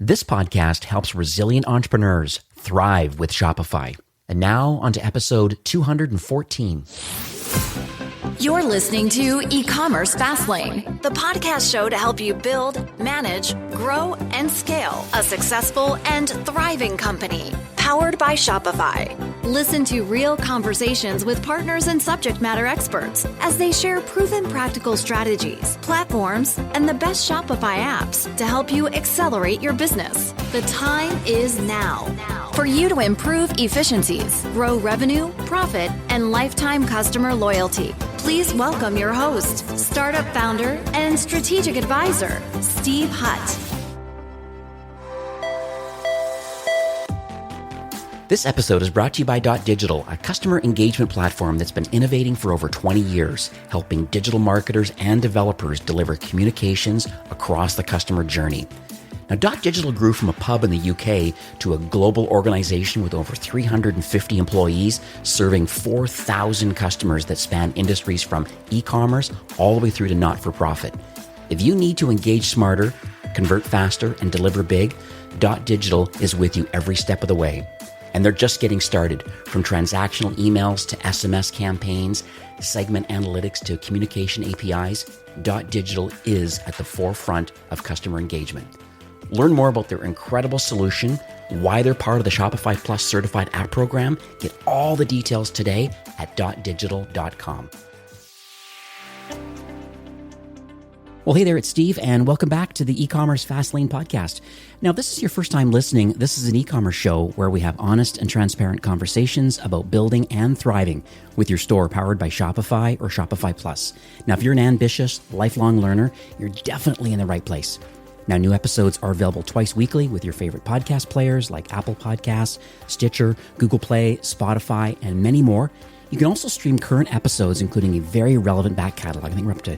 This podcast helps resilient entrepreneurs thrive with Shopify. And now onto episode 214. You're listening to E-commerce Fastlane, the podcast show to help you build, manage, grow, and scale a successful and thriving company. Powered by Shopify. Listen to real conversations with partners and subject matter experts as they share proven practical strategies, platforms, and the best Shopify apps to help you accelerate your business. The time is now for you to improve efficiencies, grow revenue, profit, and lifetime customer loyalty. Please welcome your host, startup founder and strategic advisor, Steve Hutt. This episode is brought to you by Digital, a customer engagement platform that's been innovating for over 20 years, helping digital marketers and developers deliver communications across the customer journey. Now, Digital grew from a pub in the UK to a global organization with over 350 employees, serving 4,000 customers that span industries from e-commerce all the way through to not-for-profit. If you need to engage smarter, convert faster, and deliver big, Digital is with you every step of the way. And they're just getting started, from transactional emails to SMS campaigns, segment analytics to communication APIs. Digital is at the forefront of customer engagement. Learn more about their incredible solution, why they're part of the Shopify Plus certified app program. Get all the details today at .digital.com. Well, hey there, it's Steve, and welcome back to the E-commerce Fastlane podcast. Now, if this is your first time listening, this is an e-commerce show where we have honest and transparent conversations about building and thriving with your store powered by Shopify or Shopify Plus. Now, if you're an ambitious, lifelong learner, you're definitely in the right place. Now, new episodes are available twice weekly with your favorite podcast players like Apple Podcasts, Stitcher, Google Play, Spotify, and many more. You can also stream current episodes, including a very relevant back catalog. I think we're up to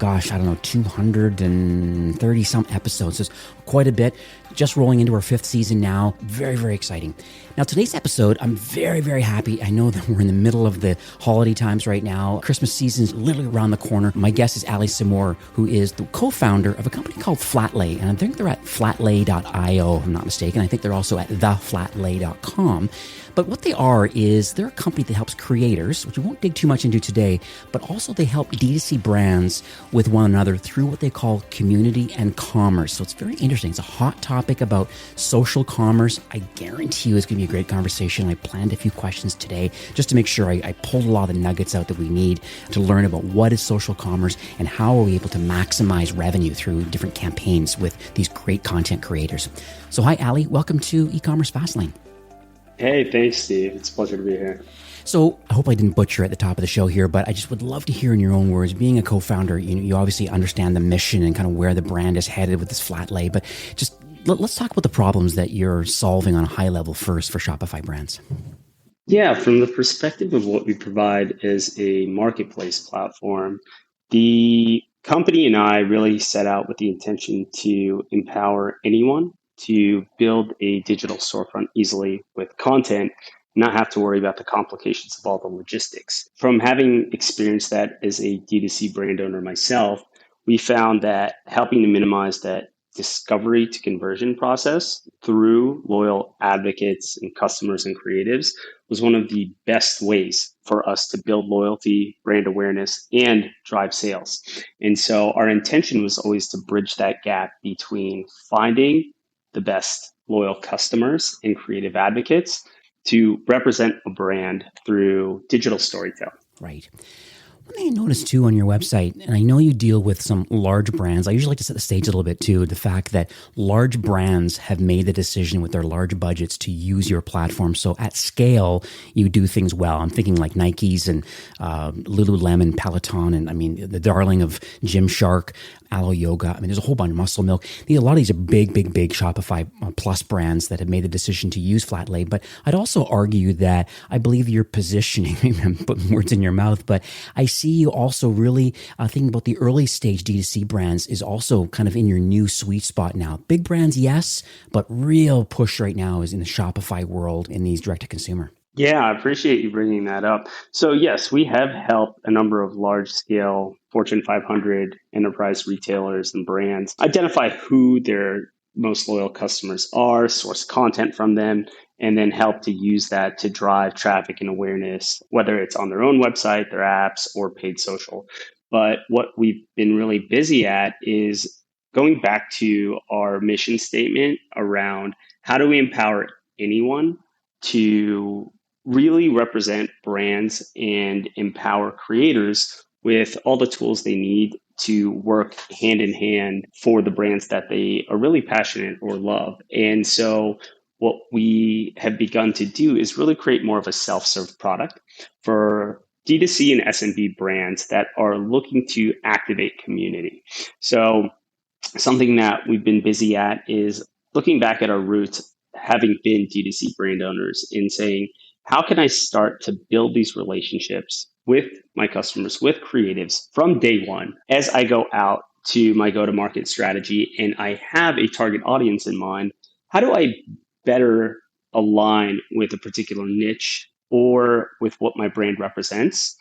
230 some episodes. So it's quite a bit. Just rolling into our 5th season now. Very, very exciting. Now, today's episode, I'm very, very happy. I know that we're in the middle of the holiday times right now. Christmas season's literally around the corner. My guest is Ali Seymour, who is the co-founder of a company called Flatlay. And I think they're at flatlay.io, if I'm not mistaken. I think they're also at theflatlay.com. But what they are is they're a company that helps creators, which we won't dig too much into today, but also they help DTC brands with one another through what they call community and commerce. So it's very interesting. It's a hot topic about social commerce. I guarantee you it's going to be a great conversation. I planned a few questions today just to make sure I pulled a lot of the nuggets out that we need to learn about what is social commerce and how are we able to maximize revenue through different campaigns with these great content creators. So hi, Ali. Welcome to E-commerce Fastlane. Hey, thanks, Steve. It's a pleasure to be here. So I hope I didn't butcher at the top of the show here, but I just would love to hear in your own words, being a co-founder, you obviously understand the mission and kind of where the brand is headed with this Flatlay, but just let's talk about the problems that you're solving on a high level first for Shopify brands. Yeah, from the perspective of what we provide as a marketplace platform, the company and I really set out with the intention to empower anyone to build a digital storefront easily with content, not have to worry about the complications of all the logistics. From having experienced that as a D2C brand owner myself, we found that helping to minimize that discovery to conversion process through loyal advocates and customers and creatives was one of the best ways for us to build loyalty, brand awareness, and drive sales. And so our intention was always to bridge that gap between finding the best loyal customers and creative advocates to represent a brand through digital storytelling. Right. One thing I noticed too on your website, and I know you deal with some large brands, I usually like to set the stage a little bit too, the fact that large brands have made the decision with their large budgets to use your platform. So at scale, you do things well. I'm thinking like Nike's and Lululemon, Peloton, and I mean, the darling of Gymshark, Alo Yoga. I mean, there's a whole bunch of Muscle Milk. A lot of these are big Shopify Plus brands that have made the decision to use Flatlay. But I'd also argue that I believe your positioning, maybe I'm putting words in your mouth, but I see you also really thinking about the early stage D2C brands is also kind of in your new sweet spot now. Big brands, yes, but real push right now is in the Shopify world in these direct to consumer. Yeah, I appreciate you bringing that up. So yes, we have helped a number of large-scale Fortune 500 enterprise retailers and brands identify who their most loyal customers are, source content from them, and then help to use that to drive traffic and awareness, whether it's on their own website, their apps, or paid social. But what we've been really busy at is going back to our mission statement around how do we empower anyone to really represent brands and empower creators with all the tools they need to work hand in hand for the brands that they are really passionate or love. And so what we have begun to do is really create more of a self-serve product for D2C and SMB brands that are looking to activate community. So something that we've been busy at is looking back at our roots, having been D2C brand owners, and saying, how can I start to build these relationships with my customers, with creatives from day one as I go out to my go-to-market strategy and I have a target audience in mind? How do I better align with a particular niche or with what my brand represents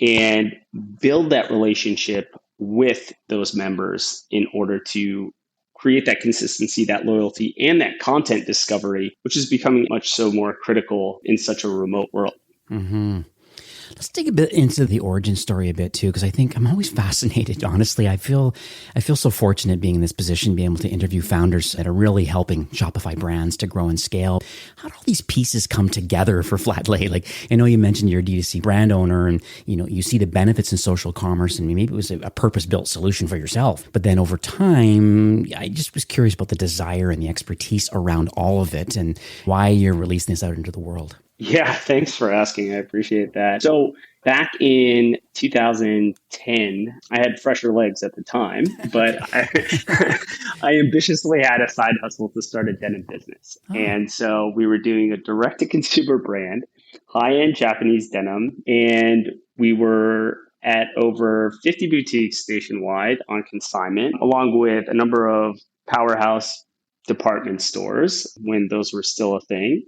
and build that relationship with those members in order to create that consistency, that loyalty, and that content discovery, which is becoming much so more critical in such a remote world. Mm-hmm. Let's dig a bit into the origin story a bit too, because I think I'm always fascinated. Honestly, I feel so fortunate being in this position, being able to interview founders that are really helping Shopify brands to grow and scale. How do all these pieces come together for Flatlay? Like, I know you mentioned you're a D2C brand owner, and you see the benefits in social commerce, and maybe it was a purpose-built solution for yourself. But then over time, I just was curious about the desire and the expertise around all of it, and why you're releasing this out into the world. Yeah, thanks for asking. I appreciate that. So back in 2010, I had fresher legs at the time, but I ambitiously had a side hustle to start a denim business. Oh. And so we were doing a direct-to-consumer brand, high-end Japanese denim, and we were at over 50 boutiques nationwide on consignment, along with a number of powerhouse department stores when those were still a thing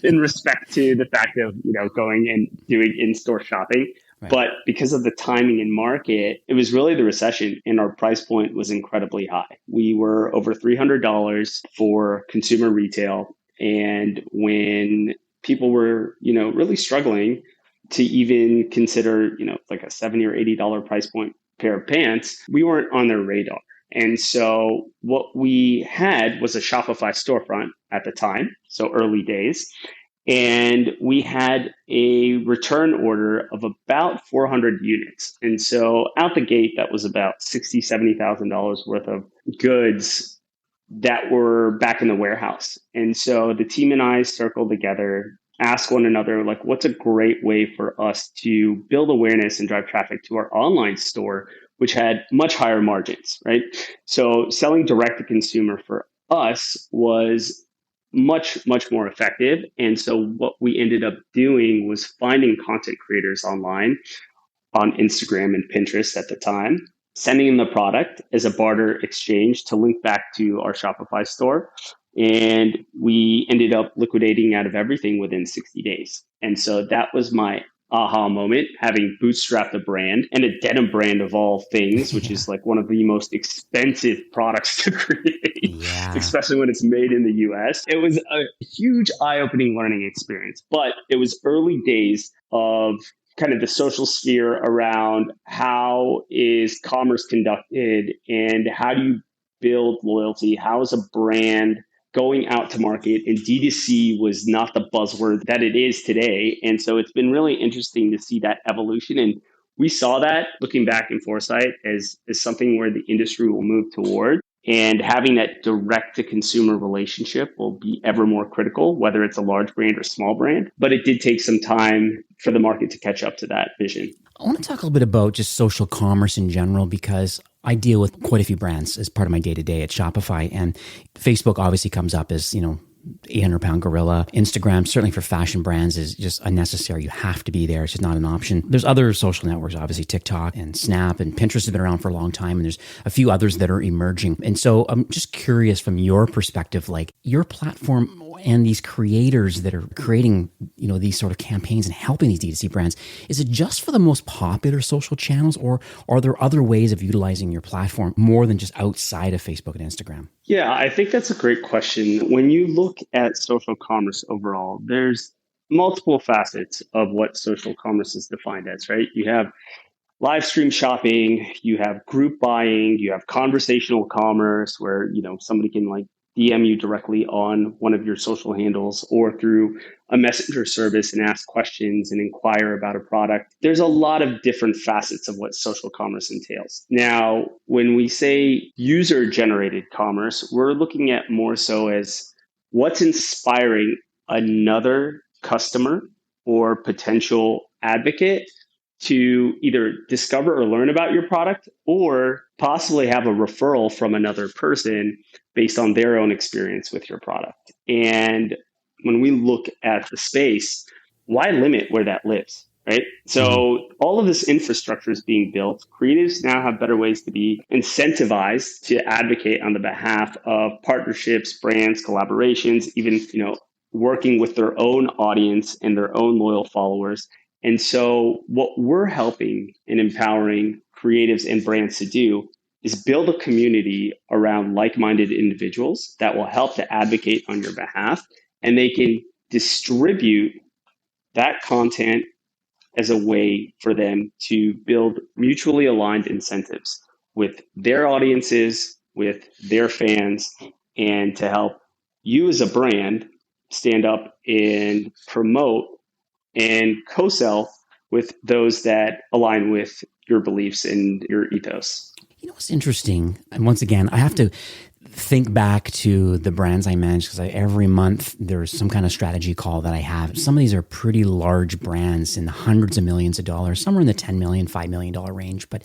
in respect to the fact of, going and doing in-store shopping. Right. But because of the timing and market, it was really the recession and our price point was incredibly high. We were over $300 for consumer retail. And when people were, really struggling to even consider, like a $70 or $80 price point pair of pants, we weren't on their radar. And so what we had was a Shopify storefront at the time, so early days. And we had a return order of about 400 units. And so out the gate, that was about $60,000, $70,000 worth of goods that were back in the warehouse. And so the team and I circled together, asked one another, like, what's a great way for us to build awareness and drive traffic to our online store, which had much higher margins, right? So selling direct to consumer for us was much, much more effective. And so what we ended up doing was finding content creators online on Instagram and Pinterest at the time, sending them the product as a barter exchange to link back to our Shopify store. And we ended up liquidating out of everything within 60 days. And so that was my aha moment, having bootstrapped a brand, and a denim brand of all things, which is like one of the most expensive products to create, especially when it's made in the US. It was a huge eye-opening learning experience, but it was early days of kind of the social sphere around how is commerce conducted and how do you build loyalty? How is a brand going out to market? And D2C was not the buzzword that it is today. And so it's been really interesting to see that evolution. And we saw that, looking back in foresight, as something where the industry will move toward. And having that direct to consumer relationship will be ever more critical, whether it's a large brand or small brand. But it did take some time for the market to catch up to that vision. I want to talk a little bit about just social commerce in general, because I deal with quite a few brands as part of my day-to-day at Shopify. And Facebook obviously comes up as, 800-pound gorilla. Instagram, certainly for fashion brands, is just unnecessary. You have to be there. It's just not an option. There's other social networks, obviously TikTok and Snap and Pinterest have been around for a long time. And there's a few others that are emerging. And so I'm just curious from your perspective, like your platform, and these creators that are creating, these sort of campaigns and helping these D2C brands, is it just for the most popular social channels, or are there other ways of utilizing your platform more than just outside of Facebook and Instagram? Yeah, I think that's a great question. When you look at social commerce overall, there's multiple facets of what social commerce is defined as, right? You have live stream shopping, you have group buying, you have conversational commerce where, somebody can like DM you directly on one of your social handles or through a messenger service and ask questions and inquire about a product. There's a lot of different facets of what social commerce entails. Now, when we say user generated commerce, we're looking at more so as what's inspiring another customer or potential advocate to either discover or learn about your product or possibly have a referral from another person based on their own experience with your product. And when we look at the space, why limit where that lives, right? So all of this infrastructure is being built. Creatives now have better ways to be incentivized to advocate on the behalf of partnerships, brands, collaborations, even, working with their own audience and their own loyal followers. And so what we're helping and empowering creatives and brands to do is build a community around like-minded individuals that will help to advocate on your behalf, and they can distribute that content as a way for them to build mutually aligned incentives with their audiences, with their fans, and to help you as a brand stand up and promote and co-sell with those that align with your beliefs and your ethos. What's interesting, and once again, I have to think back to the brands I manage because every month there's some kind of strategy call that I have. Some of these are pretty large brands in the hundreds of millions of dollars. Some are in the $10 million, $5 million range. But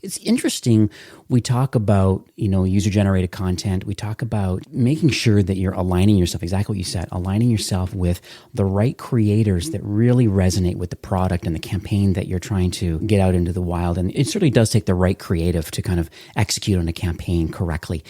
it's interesting. We talk about, user-generated content. We talk about making sure that you're aligning yourself, exactly what you said, aligning yourself with the right creators that really resonate with the product and the campaign that you're trying to get out into the wild. And it certainly does take the right creative to kind of execute on a campaign correctly.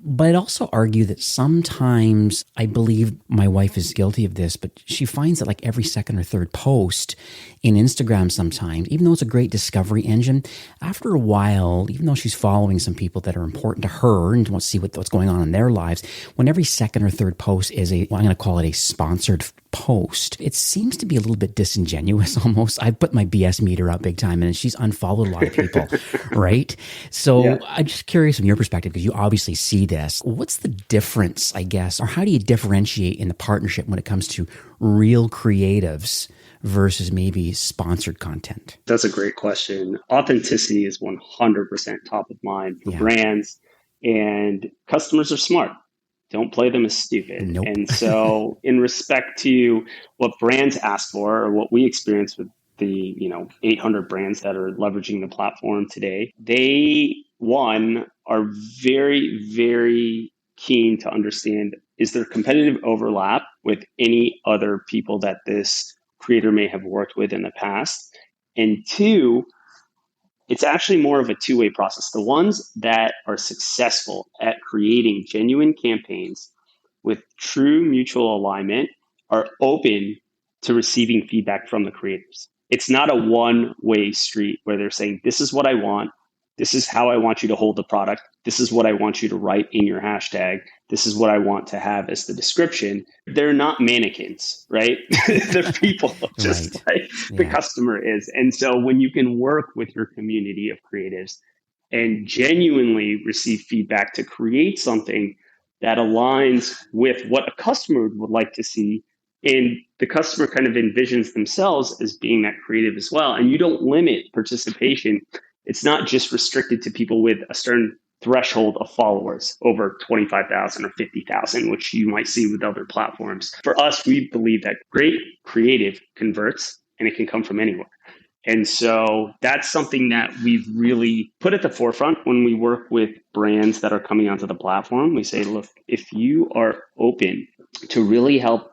But I'd also argue that sometimes, I believe my wife is guilty of this, but she finds that like every second or third post in Instagram sometimes, even though it's a great discovery engine, after a while, even though she's following some people that are important to her and wants to see what's going on in their lives, when every second or third post is I'm going to call it a sponsored post, it seems to be a little bit disingenuous almost. I've put my BS meter up big time and she's unfollowed a lot of people, right? So yeah. I'm just curious from your perspective, because you obviously see this. What's the difference, I guess, or how do you differentiate in the partnership when it comes to real creatives versus maybe sponsored content? That's a great question. Authenticity is 100% top of mind for brands, and customers are smart. Don't play them as stupid. Nope. And so in respect to what brands ask for, or what we experience with the 800 brands that are leveraging the platform today, they, one, are very, very keen to understand, is there competitive overlap with any other people that this creator may have worked with in the past? And two, it's actually more of a two-way process. The ones that are successful at creating genuine campaigns with true mutual alignment are open to receiving feedback from the creators. It's not a one-way street where they're saying, this is what I want. This is how I want you to hold the product. This is what I want you to write in your hashtag. This is what I want to have as the description. They're not mannequins, right? They're people, just like the customer is. And so when you can work with your community of creatives and genuinely receive feedback to create something that aligns with what a customer would like to see, and the customer kind of envisions themselves as being that creative as well, and you don't limit participation, it's not just restricted to people with a certain threshold of followers over 25,000 or 50,000, which you might see with other platforms. For us, we believe that great creative converts, and it can come from anywhere. And so that's something that we've really put at the forefront when we work with brands that are coming onto the platform. We say, look, if you are open to really help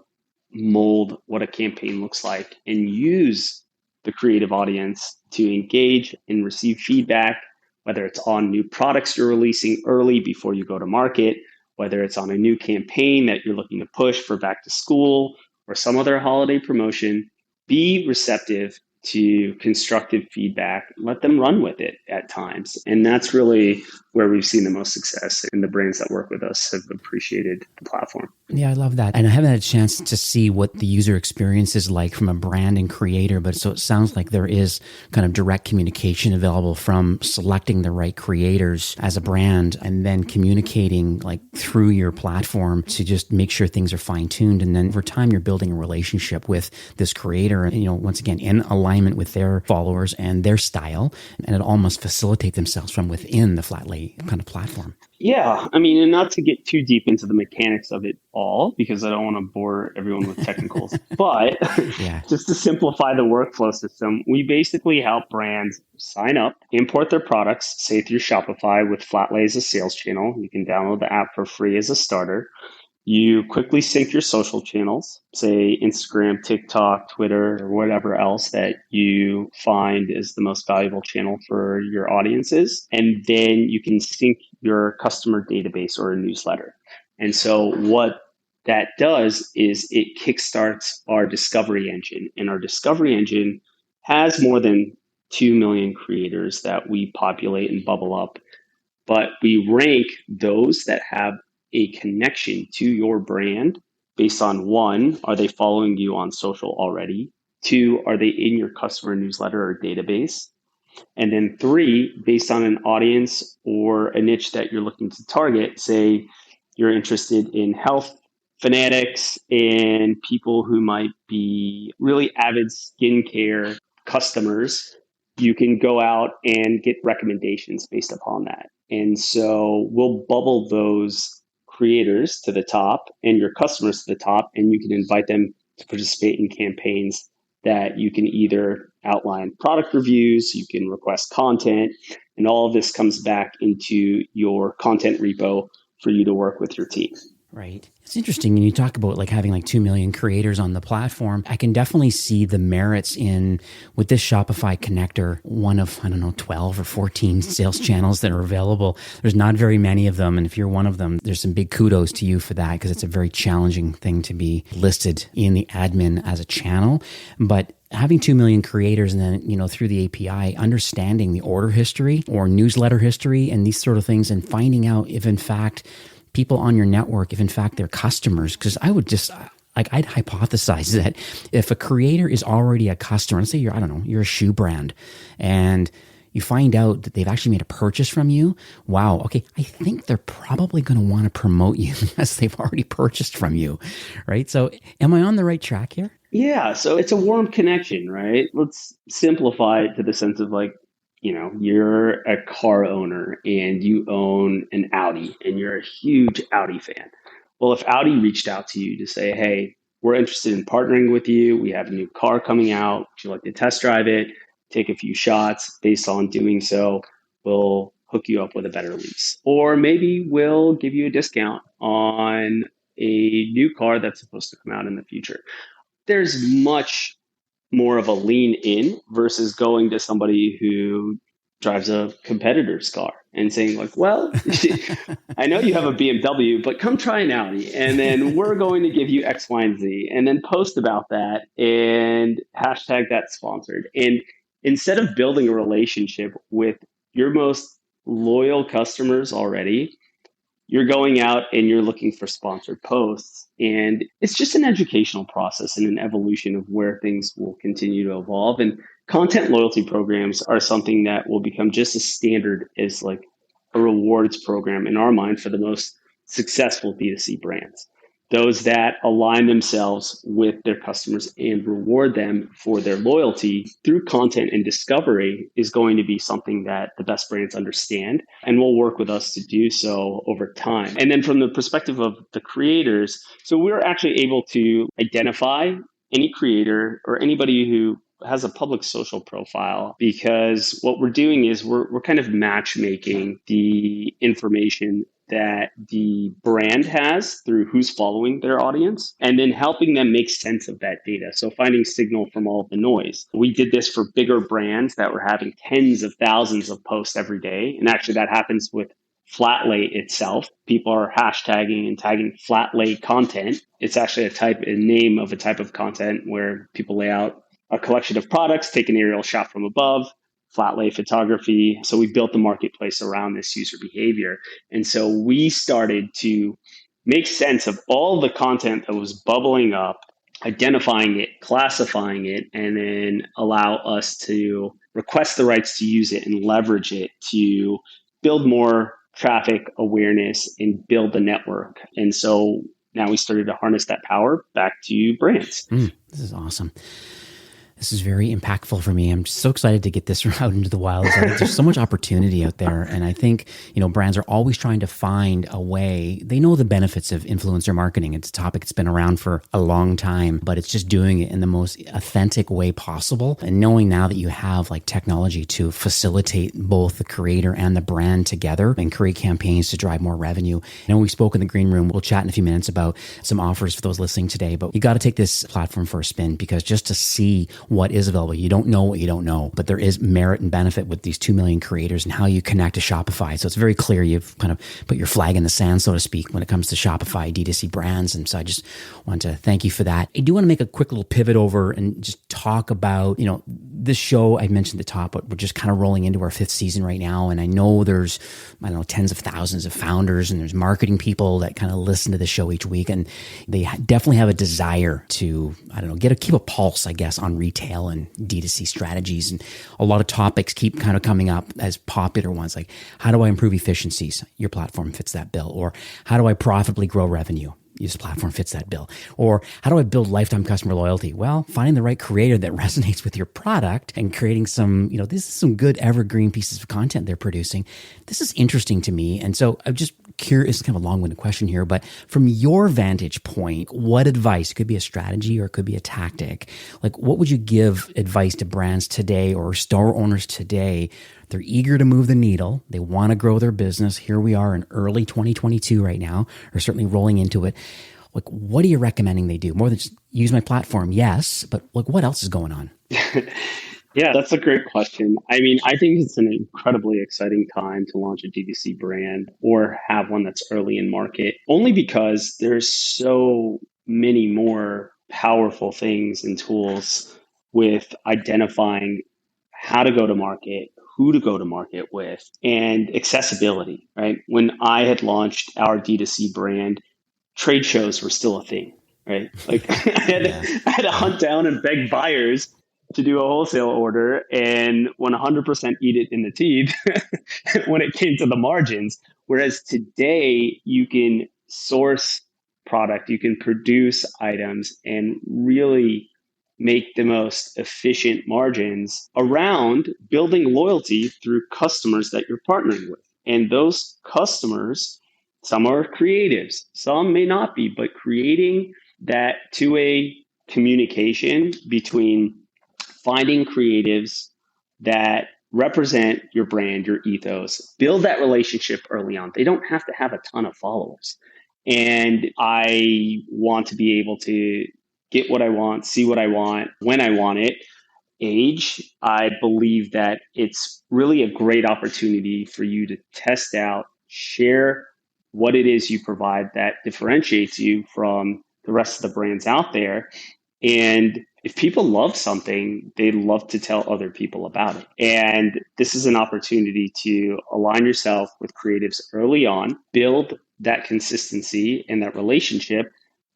mold what a campaign looks like and use the creative audience to engage and receive feedback, whether it's on new products you're releasing early before you go to market, whether it's on a new campaign that you're looking to push for back to school or some other holiday promotion. Be receptive to constructive feedback. Let them run with it at times. And that's really where we've seen the most success, and the brands that work with us have appreciated the platform. Yeah, I love that. And I haven't had a chance to see what the user experience is like from a brand and creator, but so it sounds like there is kind of direct communication available from selecting the right creators as a brand and then communicating like through your platform to just make sure things are fine-tuned. And then over time, you're building a relationship with this creator, and, once again, in alignment with their followers and their style, and it all must facilitate themselves from within the Flatlay kind of platform. Yeah, I mean, and not to get too deep into the mechanics of it all, because I don't want to bore everyone with technicals, but Yeah. just to simplify the workflow system, we basically help brands sign up, import their products, say through Shopify with Flatlay as a sales channel. You can download the app for free as a starter. You quickly sync your social channels, say Instagram, TikTok, Twitter, or whatever else that you find is the most valuable channel for your audiences. And then you can sync your customer database or a newsletter. And so what that does is it kickstarts our discovery engine. And our discovery engine has more than 2 million creators that we populate and bubble up. But we rank those that have a connection to your brand based on, one, are they following you on social already? Two, are they in your customer newsletter or database? And then three, based on an audience or a niche that you're looking to target, say you're interested in health fanatics and people who might be really avid skincare customers, you can go out and get recommendations based upon that. And so we'll bubble those creators to the top and your customers to the top, and you can invite them to participate in campaigns that you can either outline product reviews, you can request content, and all of this comes back into your content repo for you to work with your team. Right. It's interesting. When you talk about like having like 2 million creators on the platform, I can definitely see the merits in with this Shopify connector, one of, 12 or 14 sales channels that are available. There's not very many of them. And if you're one of them, there's some big kudos to you for that, because it's a very challenging thing to be listed in the admin as a channel. But having 2 million creators and then, through the API, understanding the order history or newsletter history and these sort of things, and finding out if in fact people on your network, if in fact they're customers, because I would just I'd hypothesize that if a creator is already a customer, let's say you're a shoe brand and you find out that they've actually made a purchase from you. Wow. Okay. I think they're probably going to want to promote you because they've already purchased from you. Right. So am I on the right track here? Yeah. So it's a warm connection, right? Let's simplify it to the sense of like, you're a car owner and you own an Audi and you're a huge Audi fan. Well, if Audi reached out to you to say, hey, we're interested in partnering with you, we have a new car coming out, would you like to test drive it, take a few shots? Based on doing so, we'll hook you up with a better lease. Or maybe we'll give you a discount on a new car that's supposed to come out in the future. There's much more of a lean in versus going to somebody who drives a competitor's car and saying like, well, I know you have a BMW, but come try an Audi. And then we're going to give you X, Y, and Z, and then post about that and hashtag that sponsored. And instead of building a relationship with your most loyal customers already, you're going out and you're looking for sponsored posts. And it's just an educational process and an evolution of where things will continue to evolve. And content loyalty programs are something that will become just as standard as like a rewards program in our mind for the most successful D2C brands. Those that align themselves with their customers and reward them for their loyalty through content and discovery is going to be something that the best brands understand and will work with us to do so over time. And then from the perspective of the creators, so we're actually able to identify any creator or anybody who has a public social profile, because what we're doing is we're kind of matchmaking the information that the brand has through who's following their audience, and then helping them make sense of that data. So finding signal from all of the noise. We did this for bigger brands that were having tens of thousands of posts every day. And actually that happens with flat lay itself. People are hashtagging and tagging flat lay content. It's actually a name of a type of content where people lay out a collection of products, take an aerial shot from above, flat lay photography. So we built the marketplace around this user behavior. And so we started to make sense of all the content that was bubbling up, identifying it, classifying it, and then allow us to request the rights to use it and leverage it to build more traffic awareness and build the network. And so now we started to harness that power back to brands. This is awesome. This is very impactful for me. I'm so excited to get this out into the wild. There's so much opportunity out there. And I think, brands are always trying to find a way. They know the benefits of influencer marketing. It's a topic that's been around for a long time, but it's just doing it in the most authentic way possible. And knowing now that you have like technology to facilitate both the creator and the brand together and create campaigns to drive more revenue. We spoke in the green room. We'll chat in a few minutes about some offers for those listening today, but you got to take this platform for a spin, because just to see what is available. You don't know what you don't know, but there is merit and benefit with these 2 million creators and how you connect to Shopify. So it's very clear you've kind of put your flag in the sand, so to speak, when it comes to Shopify, DTC brands. And so I just want to thank you for that. I do want to make a quick little pivot over and just talk about, this show I mentioned at the top, but we're just kind of rolling into our 5th season right now. And I know there's, tens of thousands of founders and there's marketing people that kind of listen to the show each week. And they definitely have a desire to, keep a pulse, I guess, on retail and D2C strategies. And a lot of topics keep kind of coming up as popular ones, like how do I improve efficiencies? Your platform fits that bill. Or how do I profitably grow revenue? This platform fits that bill. Or how do I build lifetime customer loyalty? Well, finding the right creator that resonates with your product and creating some, this is some good evergreen pieces of content they're producing. This is interesting to me. And so I'm just curious, it's kind of a long-winded question here, but from your vantage point, what advice, it could be a strategy or it could be a tactic, like what would you give advice to brands today or store owners today? They're eager to move the needle. They want to grow their business. Here we are in early 2022 right now, or certainly rolling into it. Like, what are you recommending they do? More than just use my platform, yes, but like, what else is going on? Yeah, that's a great question. I mean, I think it's an incredibly exciting time to launch a DTC brand or have one that's early in market, only because there's so many more powerful things and tools with identifying how to go to market, who to go to market with, and accessibility, right? When I had launched our D2C brand, trade shows were still a thing, right? Like I had to hunt down and beg buyers to do a wholesale order and 100% eat it in the teeth when it came to the margins. Whereas today you can source product, you can produce items and really make the most efficient margins around building loyalty through customers that you're partnering with. And those customers, some are creatives, some may not be, but creating that two-way communication between finding creatives that represent your brand, your ethos, build that relationship early on. They don't have to have a ton of followers. And I want to be able to get what I want, see what I want, when I want it. I believe that it's really a great opportunity for you to test out, share what it is you provide that differentiates you from the rest of the brands out there. And if people love something, they love to tell other people about it. And this is an opportunity to align yourself with creatives early on, build that consistency and that relationship.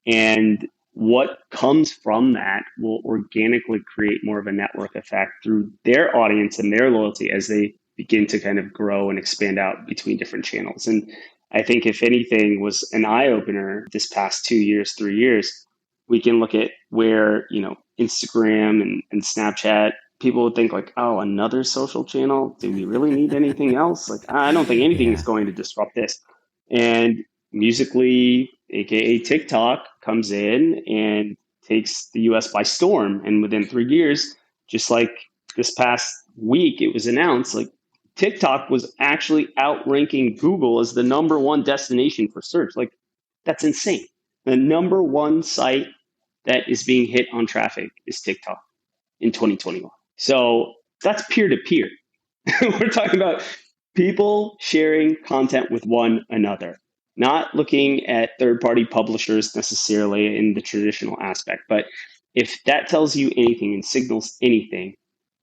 And what comes from that will organically create more of a network effect through their audience and their loyalty as they begin to kind of grow and expand out between different channels. And I think if anything was an eye-opener this past 2 years, 3 years, we can look at where, Instagram and Snapchat, people would think like, oh, another social channel? Do we really need anything else? Like, I don't think anything is going to disrupt this. And Musical.ly, aka TikTok, comes in and takes the US by storm. And within 3 years, just like this past week, it was announced like TikTok was actually outranking Google as the number one destination for search. Like, that's insane. The number one site that is being hit on traffic is TikTok in 2021. So that's peer to peer. We're talking about People sharing content with one another, not looking at third-party publishers necessarily in the traditional aspect. But if that tells you anything and signals anything,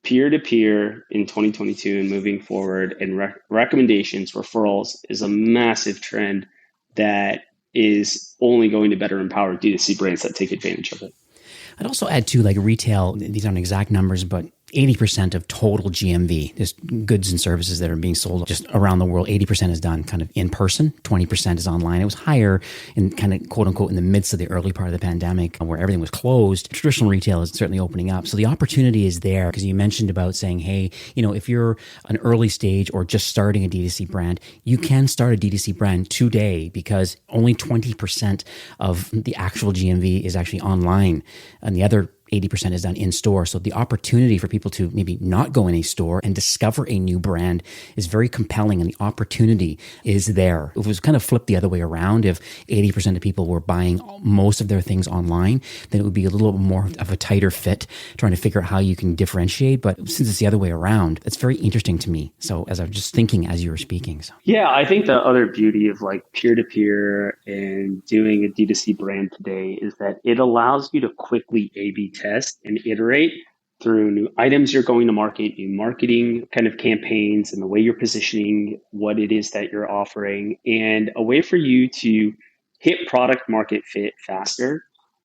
peer-to-peer in 2022 and moving forward, and recommendations, referrals is a massive trend that is only going to better empower D2C brands that take advantage of it. I'd also add too, like retail, these aren't exact numbers, but 80% of total GMV, just goods and services that are being sold just around the world, 80% is done kind of in person, 20% is online. It was higher in kind of quote unquote in the midst of the early part of the pandemic where everything was closed. Traditional retail is certainly opening up. So the opportunity is there because you mentioned about saying, hey, if you're an early stage or just starting a D2C brand, you can start a D2C brand today because only 20% of the actual GMV is actually online. And the other 80% is done in store. So the opportunity for people to maybe not go in a store and discover a new brand is very compelling, and the opportunity is there. If it was kind of flipped the other way around, if 80% of people were buying most of their things online, then it would be a little more of a tighter fit trying to figure out how you can differentiate. But since it's the other way around, it's very interesting to me. So as I was just thinking as you were speaking. So. Yeah, I think the other beauty of like peer-to-peer and doing a D2C brand today is that it allows you to quickly A/B test and iterate through new items you're going to market, new marketing kind of campaigns, and the way you're positioning what it is that you're offering, and a way for you to hit product market fit faster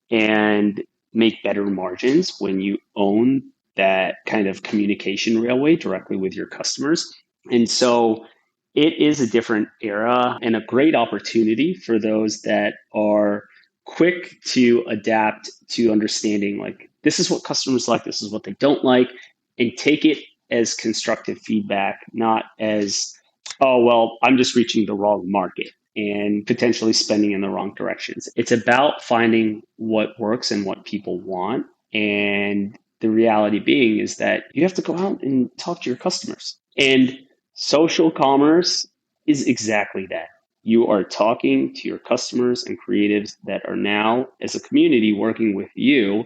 and make better margins when you own that kind of communication railway directly with your customers. And so it is a different era and a great opportunity for those that are quick to adapt to understanding like this is what customers like, this is what they don't like, and take it as constructive feedback, not as, oh, well, I'm just reaching the wrong market and potentially spending in the wrong directions. It's about finding what works and what people want. And the reality being is that you have to go out and talk to your customers. And social commerce is exactly that. You are talking to your customers and creatives that are now, as a community, working with you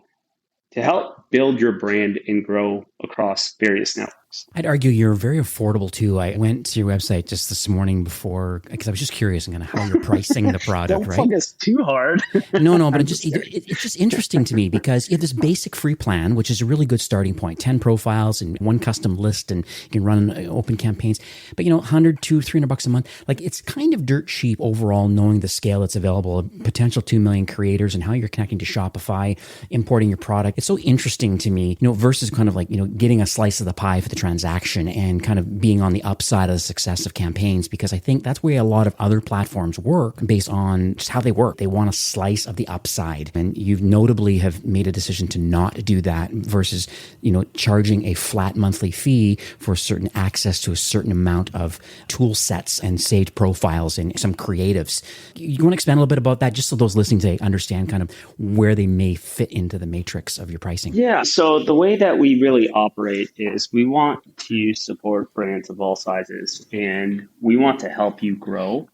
to help build your brand and grow across various networks. I'd argue you're very affordable too. I went to your website just this morning because I was just curious on kind of how you're pricing the product, Don't right? plug us too hard. No, but it's just interesting to me because you have this basic free plan, which is a really good starting point, 10 profiles and one custom list, and you can run open campaigns. But $100, $200, $300 a month, like it's kind of dirt cheap overall, knowing the scale that's available, potential 2 million creators and how you're connecting to Shopify, importing your product. It's so interesting to me, versus kind of like, getting a slice of the pie for the transaction and kind of being on the upside of the success of campaigns, because I think that's where a lot of other platforms work based on just how they work. They want a slice of the upside. And you've notably have made a decision to not do that versus, charging a flat monthly fee for certain access to a certain amount of tool sets and saved profiles and some creatives. You want to expand a little bit about that just so those listening today understand kind of where they may fit into the matrix of your pricing? Yeah. So the way that we really operate is we want to support brands of all sizes, and we want to help you grow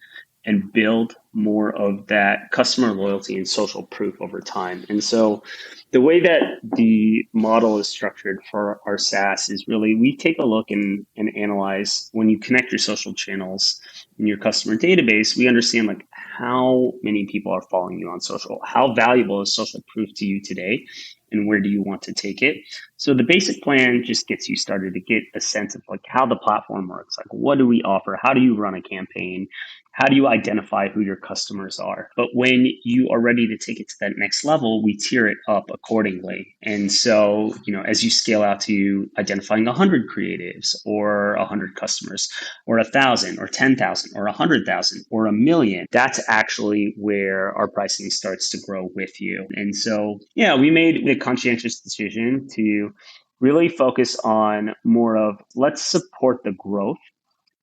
and build more of that customer loyalty and social proof over time. And so the way that the model is structured for our SaaS is really we take a look and analyze when you connect your social channels in your customer database, we understand like how many people are following you on social, how valuable is social proof to you today, and where do you want to take it? So the basic plan just gets you started to get a sense of like how the platform works. Like what do we offer? How do you run a campaign? How do you identify who your customers are? But when you are ready to take it to that next level, we tier it up accordingly. And so, as you scale out to identifying 100 creatives or 100 customers or 1,000 or 10,000 or 100,000 or 1,000,000, that's actually where our pricing starts to grow with you. And so, we made the conscientious decision to really focus on more of let's support the growth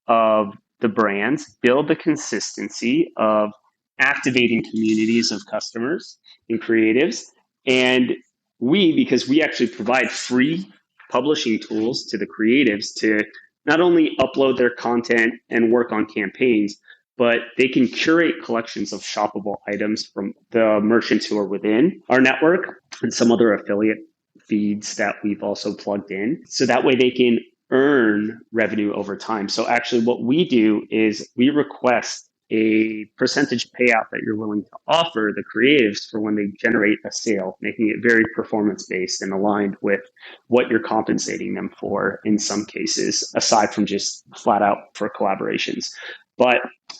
of the brands, build the consistency of activating communities of customers and creatives. And because we actually provide free publishing tools to the creatives to not only upload their content and work on campaigns, but they can curate collections of shoppable items from the merchants who are within our network and some other affiliate feeds that we've also plugged in. So that way they can earn revenue over time. So actually what we do is we request a percentage payout that you're willing to offer the creatives for when they generate a sale, making it very performance based and aligned with what you're compensating them for in some cases, aside from just flat out for collaborations. But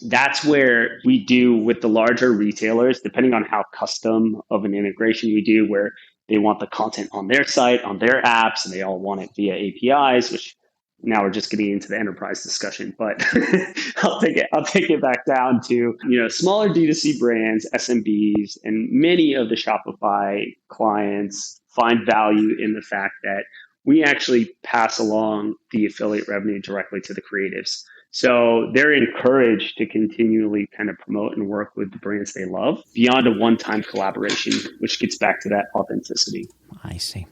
that's where we do with the larger retailers, depending on how custom of an integration we do, where they want the content on their site, on their apps, and they all want it via APIs, which now we're just getting into the enterprise discussion, but I'll take it back down to, smaller D2C brands, SMBs, and many of the Shopify clients find value in the fact that we actually pass along the affiliate revenue directly to the creatives. So they're encouraged to continually kind of promote and work with the brands they love beyond a one-time collaboration, which gets back to that authenticity. I see.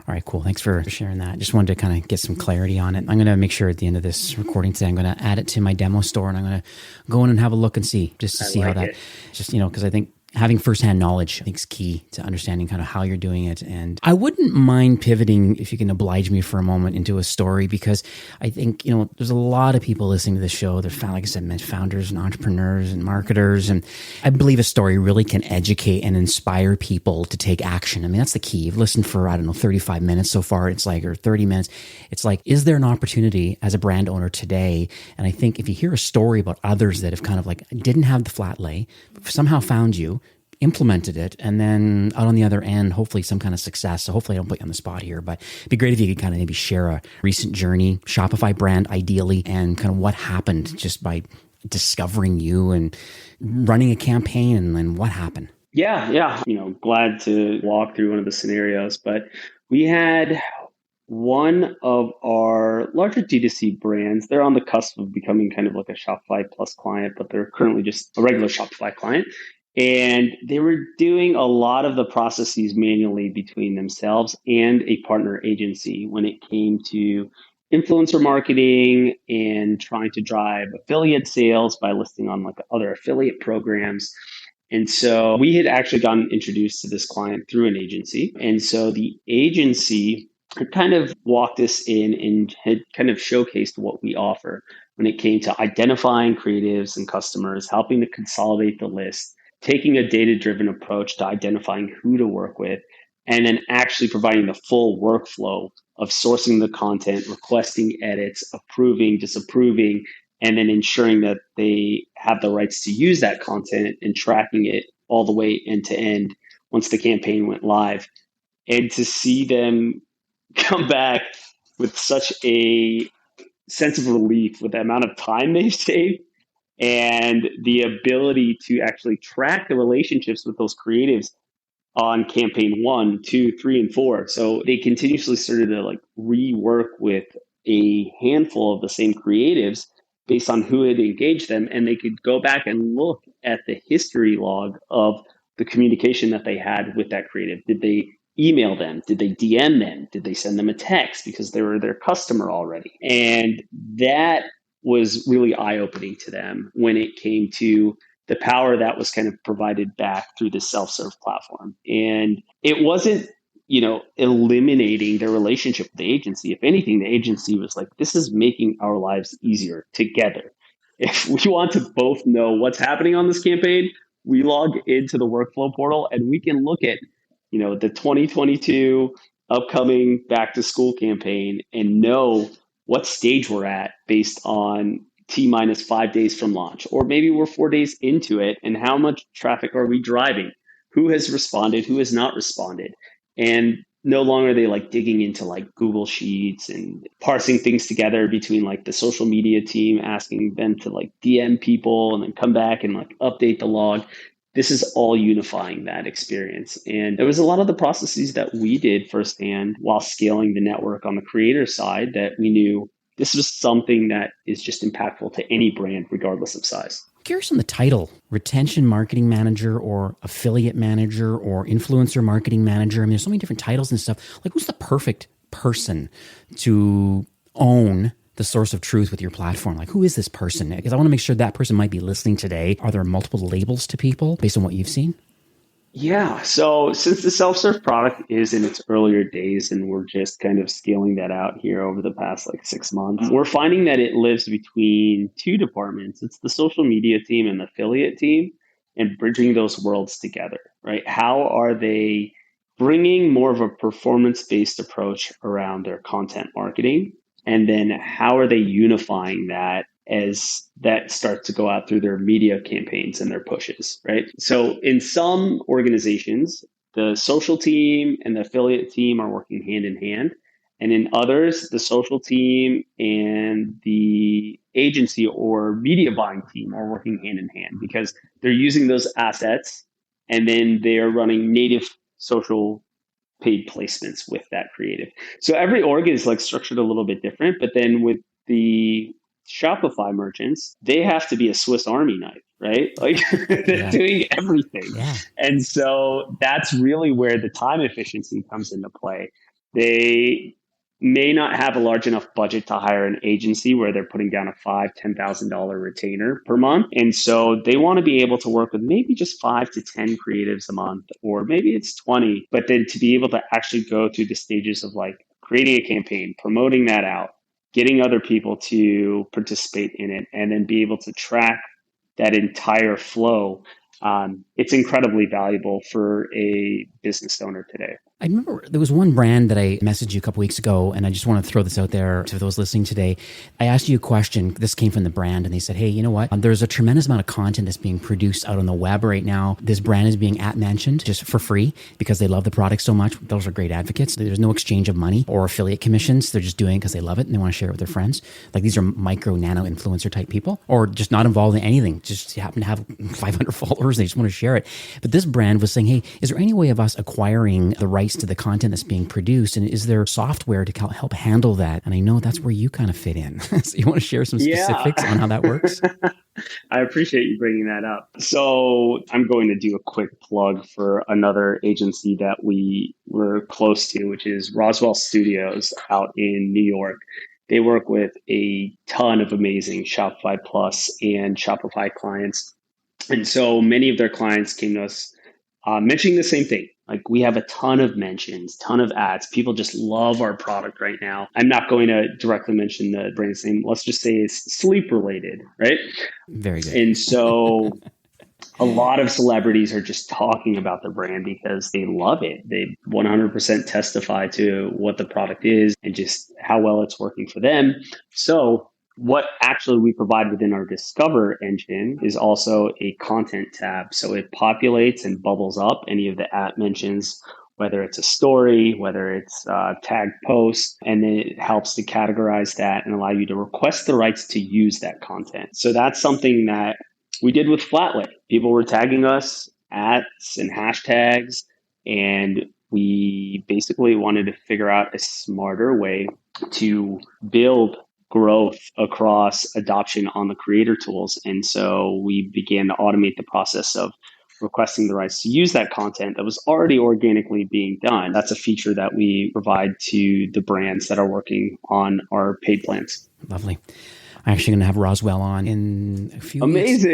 All right, cool. Thanks for sharing that. Just wanted to kind of get some clarity on it. I'm going to make sure at the end of this recording today, I'm going to add it to my demo store and I'm going to go in and have a look and see, just to see how that, because I think having firsthand knowledge, I think, is key to understanding kind of how you're doing it. And I wouldn't mind pivoting, if you can oblige me for a moment, into a story, because I think, there's a lot of people listening to this show. They're, like I said, founders and entrepreneurs and marketers. And I believe a story really can educate and inspire people to take action. I mean, that's the key. You've listened for, 35 minutes so far. It's like, or 30 minutes. It's like, is there an opportunity as a brand owner today? And I think if you hear a story about others that have kind of didn't have the flat lay, somehow found you, implemented it, and then out on the other end, hopefully some kind of success. So hopefully I don't put you on the spot here, but it'd be great if you could kind of maybe share a recent journey, Shopify brand ideally, and kind of what happened just by discovering you and running a campaign, and then what happened. Yeah. Glad to walk through one of the scenarios, but we had one of our larger D2C brands. They're on the cusp of becoming kind of like a Shopify Plus client, but they're currently just a regular Shopify client. And they were doing a lot of the processes manually between themselves and a partner agency when it came to influencer marketing and trying to drive affiliate sales by listing on other affiliate programs. And so we had actually gotten introduced to this client through an agency. And so the agency had kind of walked us in and had kind of showcased what we offer when it came to identifying creatives and customers, helping to consolidate the list, taking a data-driven approach to identifying who to work with, and then actually providing the full workflow of sourcing the content, requesting edits, approving, disapproving, and then ensuring that they have the rights to use that content and tracking it all the way end to end once the campaign went live. And to see them come back with such a sense of relief with the amount of time they've saved and the ability to actually track the relationships with those creatives on campaign 1, 2, 3, and 4. So they continuously started to rework with a handful of the same creatives based on who had engaged them. And they could go back and look at the history log of the communication that they had with that creative. Did they email them? Did they DM them? Did they send them a text because they were their customer already? And that was really eye-opening to them when it came to the power that was kind of provided back through the self-serve platform. And it wasn't, eliminating their relationship with the agency. If anything, the agency was like, this is making our lives easier together. If we want to both know what's happening on this campaign, we log into the workflow portal and we can look at, the 2022 upcoming back to school campaign and know what stage we're at based on T-minus 5 days from launch, or maybe we're 4 days into it, and how much traffic are we driving? Who has responded? Who has not responded? And no longer are they digging into Google Sheets and parsing things together between the social media team, asking them to DM people and then come back and update the log. This is all unifying that experience. And there was a lot of the processes that we did firsthand while scaling the network on the creator side that we knew this was something that is just impactful to any brand, regardless of size. Curious on the title, retention marketing manager or affiliate manager or influencer marketing manager. I mean, there's so many different titles and stuff. Who's the perfect person to own the source of truth with your platform? Who is this person? Because I want to make sure that person might be listening today. Are there multiple labels to people based on what you've seen? Yeah. So since the self-serve product is in its earlier days and we're just kind of scaling that out here over the past like 6 months, we're finding that it lives between two departments. It's the social media team and the affiliate team and bridging those worlds together, right? How are they bringing more of a performance-based approach around their content marketing? And then how are they unifying that as that starts to go out through their media campaigns and their pushes, right? So in some organizations, the social team and the affiliate team are working hand in hand. And in others, the social team and the agency or media buying team are working hand in hand because they're using those assets and then they're running native social paid placements with that creative. So every org is like structured a little bit different, but then with the Shopify merchants, they have to be a Swiss Army knife, right? Like they're doing everything. Yeah. And so that's really where the time efficiency comes into play. They may not have a large enough budget to hire an agency where they're putting down a $5,000-$10,000 retainer per month. And so they want to be able to work with maybe just 5 to 10 creatives a month, or maybe it's 20, but then to be able to actually go through the stages of like creating a campaign, promoting that out, getting other people to participate in it, and then be able to track that entire flow. It's incredibly valuable for a business owner today. I remember there was one brand that I messaged you a couple weeks ago, and I just want to throw this out there to those listening today. I asked you a question. This came from the brand, and they said, hey, you know what? There's a tremendous amount of content that's being produced out on the web right now. This brand is being mentioned just for free because they love the product so much. Those are great advocates. There's no exchange of money or affiliate commissions. They're just doing it because they love it and they want to share it with their friends. Like these are micro, nano influencer type people, or just not involved in anything. Just happen to have 500 followers. They just want to share it. But this brand was saying, hey, is there any way of us acquiring the rights to the content that's being produced, and is there software to help handle that? And I know that's where you kind of fit in. So you want to share some specifics on how that works? I appreciate you bringing that up. So I'm going to do a quick plug for another agency that we were close to, which is Roswell Studios out in New York. They work with a ton of amazing Shopify Plus and Shopify clients. And so many of their clients came to us mentioning the same thing. Like we have a ton of mentions, ton of ads. People just love our product right now. I'm not going to directly mention the brand's name. Let's just say it's sleep related, right? Very good. And so a lot of celebrities are just talking about the brand because they love it. They 100% testify to what the product is and just how well it's working for them. So what actually we provide within our Discover engine is also a content tab. So it populates and bubbles up any of the at mentions, whether it's a story, whether it's a tagged post, and then it helps to categorize that and allow you to request the rights to use that content. So that's something that we did with Flatlit. People were tagging us ats and hashtags, and we basically wanted to figure out a smarter way to build growth across adoption on the creator tools. And so we began to automate the process of requesting the rights to use that content that was already organically being done. That's a feature that we provide to the brands that are working on our paid plans. Lovely. I'm actually going to have Roswell on in a few weeks.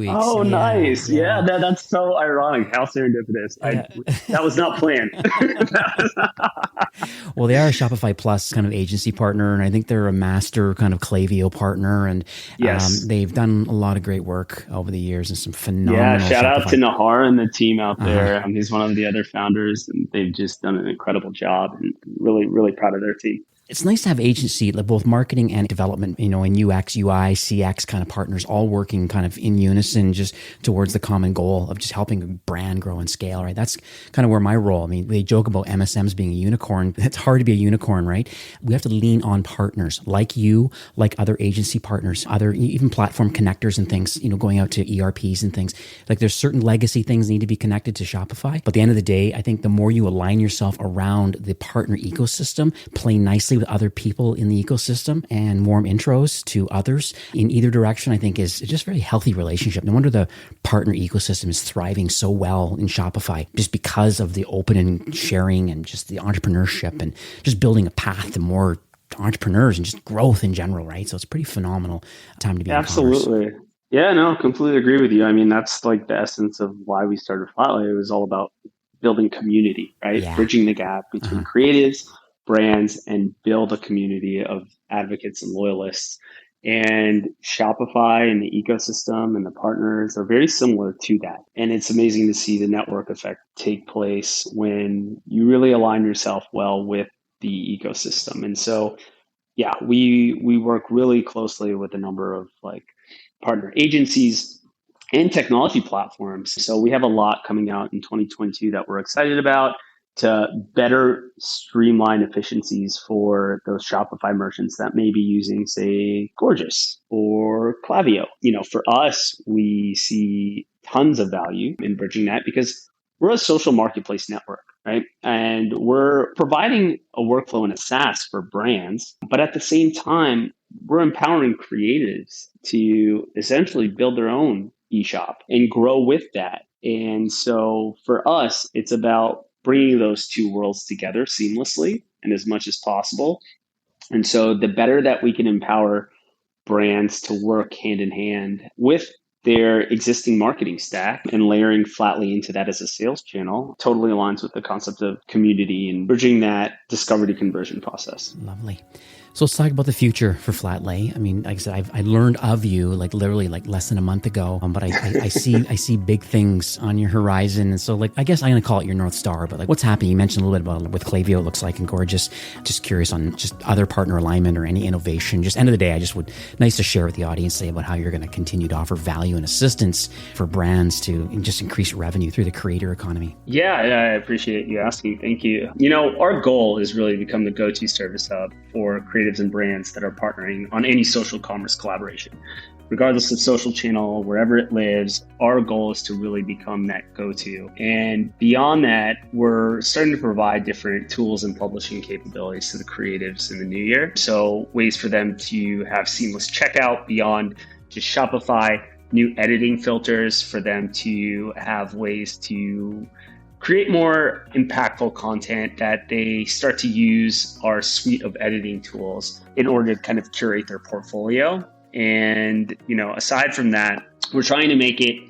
Oh, yeah, nice. Yeah, that's so ironic. How serendipitous. That was not planned. Well, they are a Shopify Plus kind of agency partner, and I think they're a master kind of Klaviyo partner. And yes. They've done a lot of great work over the years and some phenomenal shout Shopify. out to Nahar and the team out there. He's one of the other founders, and they've just done an incredible job, and really, really proud of their team. It's nice to have agency, like both marketing and development, and UX, UI, CX kind of partners all working kind of in unison just towards the common goal of just helping a brand grow and scale, right? That's kind of where my role, I mean, they joke about MSMs being a unicorn. It's hard to be a unicorn, right? We have to lean on partners like you, like other agency partners, other even platform connectors and things, going out to ERPs and things. Like there's certain legacy things need to be connected to Shopify. But at the end of the day, I think the more you align yourself around the partner ecosystem, play nicely with other people in the ecosystem and warm intros to others in either direction, I think is just a very healthy relationship. No wonder the partner ecosystem is thriving so well in Shopify, just because of the open and sharing and just the entrepreneurship and just building a path to more entrepreneurs and just growth in general, right? So it's pretty phenomenal time to be in commerce. Absolutely. Yeah, no, completely agree with you. I mean, that's like the essence of why we started Flatlight. It was all about building community, right? Yeah. Bridging the gap between Uh-huh. creatives, brands, and build a community of advocates and loyalists. And Shopify and the ecosystem and the partners are very similar to that. And it's amazing to see the network effect take place when you really align yourself well with the ecosystem. And so yeah, we work really closely with a number of like partner agencies and technology platforms. So we have a lot coming out in 2022 that we're excited about to better streamline efficiencies for those Shopify merchants that may be using, say, Gorgeous or Klaviyo. You know, for us, we see tons of value in bridging that because we're a social marketplace network, right? And we're providing a workflow and a SaaS for brands, but at the same time, we're empowering creatives to essentially build their own eShop and grow with that. And so for us, it's about bringing those two worlds together seamlessly and as much as possible. And so the better that we can empower brands to work hand in hand with their existing marketing stack and layering Flatly into that as a sales channel totally aligns with the concept of community and bridging that discovery to conversion process. Lovely. So let's talk about the future for Flatlay. I mean, like I said, I learned of you like literally like less than a month ago, but I see big things on your horizon. And so like, I guess I'm going to call it your North Star, but like what's happening? You mentioned a little bit about with Klaviyo, it looks like, and Gorgeous. Just curious on just other partner alignment or any innovation. Just end of the day, I just would, nice to share with the audience, say about how you're going to continue to offer value and assistance for brands to just increase revenue through the creator economy. Yeah, I appreciate you asking. Thank you. You know, our goal is really to become the go-to service hub for creatives and brands that are partnering on any social commerce collaboration. Regardless of social channel, wherever it lives, our goal is to really become that go-to. And beyond that, we're starting to provide different tools and publishing capabilities to the creatives in the new year. So ways for them to have seamless checkout beyond just Shopify, new editing filters for them to have ways to create more impactful content, that they start to use our suite of editing tools in order to kind of curate their portfolio. And, you know, aside from that, we're trying to make it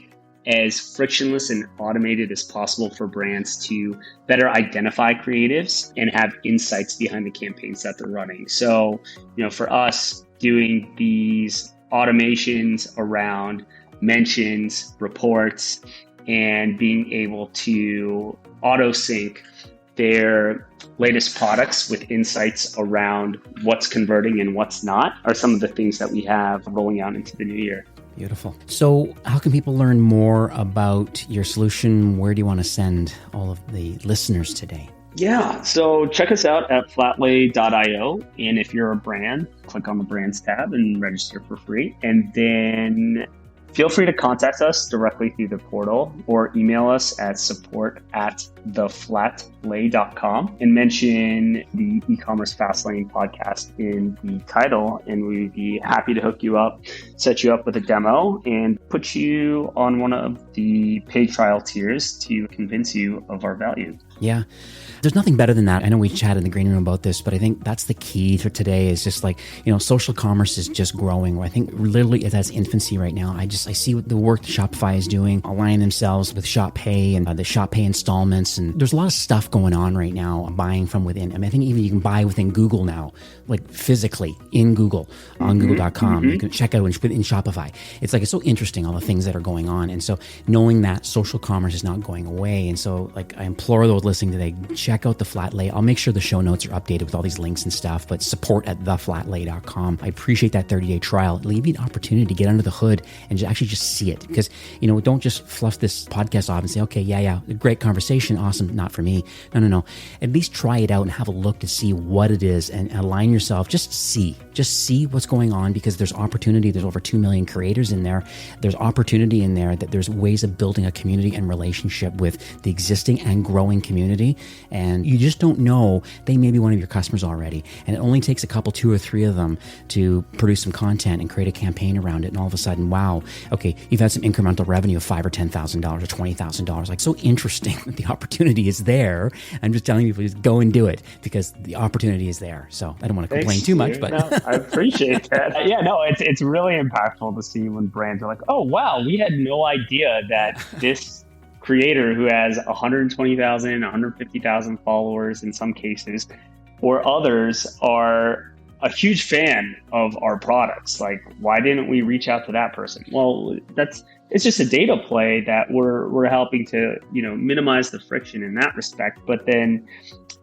as frictionless and automated as possible for brands to better identify creatives and have insights behind the campaigns that they're running. So, you know, for us, doing these automations around mentions, reports, and being able to auto sync their latest products with insights around what's converting and what's not are some of the things that we have rolling out into the new year. Beautiful. So how can people learn more about your solution? Where do you want to send all of the listeners today? Yeah, so check us out at flatlay.io. And if you're a brand, click on the brands tab and register for free. And then feel free to contact us directly through the portal or email us at support@theflatlay.com and mention the e-commerce Fastlane podcast in the title. And we'd be happy to hook you up, set you up with a demo, and put you on one of the paid trial tiers to convince you of our value. Yeah. There's nothing better than that. I know we chatted in the green room about this, but I think that's the key for today is just like, you know, social commerce is just growing. I think literally it has infancy right now. I see what the work that Shopify is doing, aligning themselves with Shop Pay and the Shop Pay installments. And there's a lot of stuff going on right now, buying from within. I mean, I think even you can buy within Google now, like physically in Google, on google.com. You can check out in Shopify. It's like, it's so interesting, all the things that are going on. And so knowing that social commerce is not going away. And so like, I implore those listening today, check out the Flatlay. I'll make sure the show notes are updated with all these links and stuff, but support@theflatlay.com. I appreciate that 30-day trial. It'll give you an opportunity to get under the hood and actually just see it. Because, you know, don't just fluff this podcast off and say, okay, yeah, great conversation, awesome, not for me. No. At least try it out and have a look to see what it is and align yourself. Just see what's going on, because there's opportunity. There's over 2 million creators in there. There's opportunity in there, that there's ways of building a community and relationship with the existing and growing community. And you just don't know, they may be one of your customers already. And it only takes a couple, 2 or 3 of them to produce some content and create a campaign around it. And all of a sudden, wow, okay, you've had some incremental revenue of $5,000 or $10,000 or $20,000. Like, so interesting that the opportunity is there. I'm just telling people, just go and do it because the opportunity is there. So I don't want to complain too much, but no, I appreciate that. Yeah, no, it's really impactful to see when brands are like, oh, wow, we had no idea that this creator who has 120,000, 150,000 followers in some cases, or others are a huge fan of our products. Like, why didn't we reach out to that person? Well, it's just a data play that we're helping to, minimize the friction in that respect. But then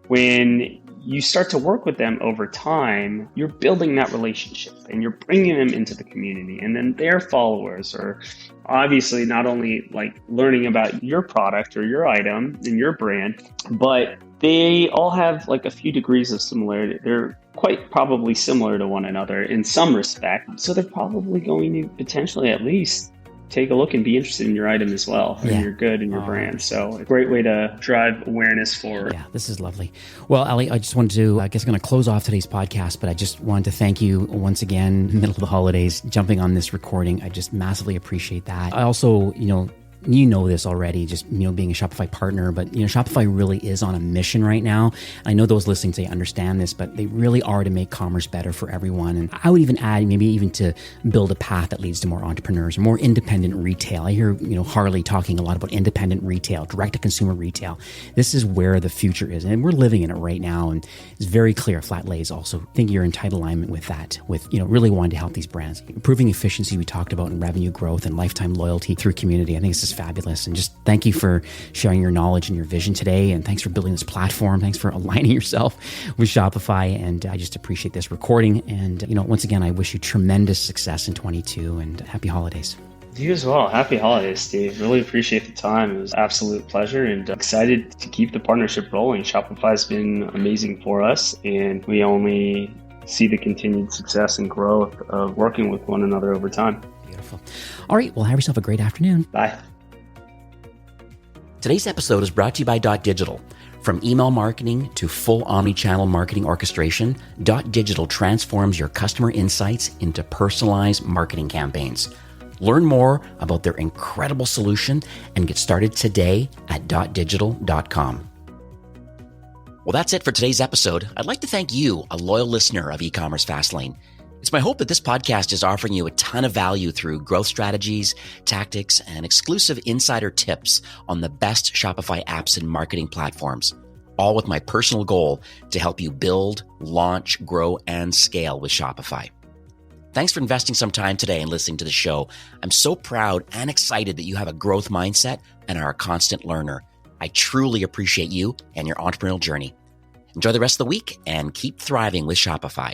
when you start to work with them over time, you're building that relationship and you're bringing them into the community, and then their followers are obviously not only like learning about your product or your item and your brand, but they all have like a few degrees of similarity. They're quite probably similar to one another in some respect. So they're probably going to potentially at least take a look and be interested in your item as well, and your good and your brand. So a great way to drive awareness forward. Yeah, this is lovely. Well, Ali, I just wanted to, I guess I'm going to close off today's podcast, but I just wanted to thank you once again, middle of the holidays, jumping on this recording. I just massively appreciate that. I also, you know this already, just, being a Shopify partner, but, Shopify really is on a mission right now. I know those listening say understand this, but they really are to make commerce better for everyone. And I would even add maybe even to build a path that leads to more entrepreneurs, more independent retail. I hear, Harley talking a lot about independent retail, direct-to-consumer retail. This is where the future is, and we're living in it right now. And it's very clear. Flat Lays also think you're in tight alignment with that, with, really wanting to help these brands. Improving efficiency we talked about, and revenue growth and lifetime loyalty through community. I think this is fabulous. And just thank you for sharing your knowledge and your vision today. And thanks for building this platform. Thanks for aligning yourself with Shopify. And I just appreciate this recording. And, once again, I wish you tremendous success in 22 and happy holidays. You as well. Happy holidays, Steve. Really appreciate the time. It was an absolute pleasure and excited to keep the partnership rolling. Shopify's been amazing for us, and we only see the continued success and growth of working with one another over time. Beautiful. All right. Well, have yourself a great afternoon. Bye. Today's episode is brought to you by Digital. From email marketing to full omni-channel marketing orchestration, Digital transforms your customer insights into personalized marketing campaigns. Learn more about their incredible solution and get started today at .digital.com. Well, that's it for today's episode. I'd like to thank you, a loyal listener of E-commerce Fastlane. It's my hope that this podcast is offering you a ton of value through growth strategies, tactics, and exclusive insider tips on the best Shopify apps and marketing platforms, all with my personal goal to help you build, launch, grow, and scale with Shopify. Thanks for investing some time today and listening to the show. I'm so proud and excited that you have a growth mindset and are a constant learner. I truly appreciate you and your entrepreneurial journey. Enjoy the rest of the week and keep thriving with Shopify.